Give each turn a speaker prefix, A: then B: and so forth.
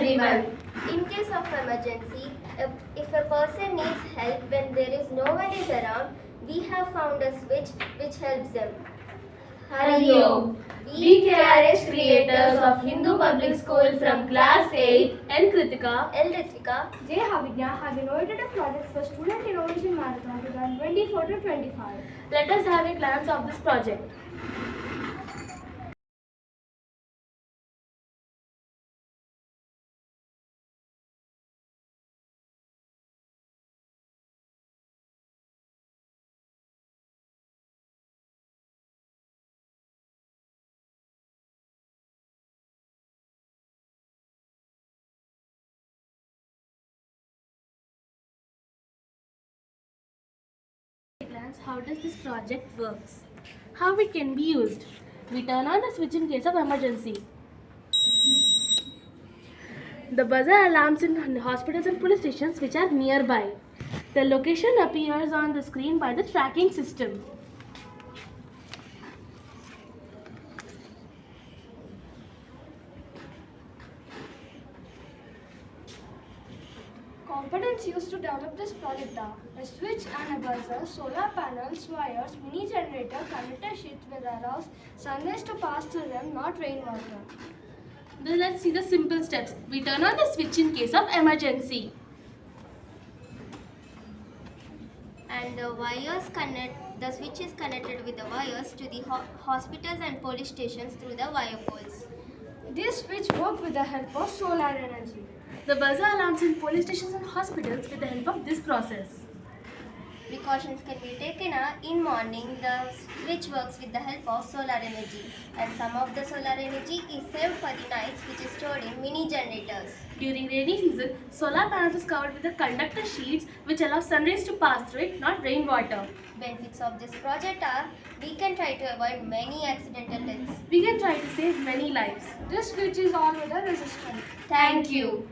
A: everyone.
B: In case of emergency, if a person needs help when there is no one is around, we have found a switch which helps them.
A: Hari Om. We KRS creators of Hindu Public School from class 8 and Kritika,
B: L. Ritika,
C: J. Havigna have innovated a project for Student Innovation Marathon 2024 to 25.
A: let us have a glance of this project. How does this project works? How it can be used? We turn on the switch in case of emergency. The buzzer alarms in hospitals and police stations which are nearby. The location appears on the screen by the tracking system.
C: Components used to develop this project are a switch and a buzzer, solar panels, wires, mini generator, connector sheets which allows sunlight to pass through them, not rainwater.
A: Then let's see the simple steps. We turn on the switch in case of emergency.
B: and the switch is connected with the wires to the hospitals and police stations through the wire poles.
C: This switch works with the help of solar energy.
A: The buzzer alarms in police stations and hospitals with the help of this process.
B: Precautions can be taken in morning. The switch works with the help of solar energy, and some of the solar energy is saved for the nights, which is stored in mini generators.
A: During rainy season, solar panels is covered with the conductor sheets which allow sun rays to pass through it, not rainwater.
B: Benefits of this project are we can try to avoid many accidental deaths.
A: We can try to save many lives.
C: This switch is on with a resistor.
B: Thank you.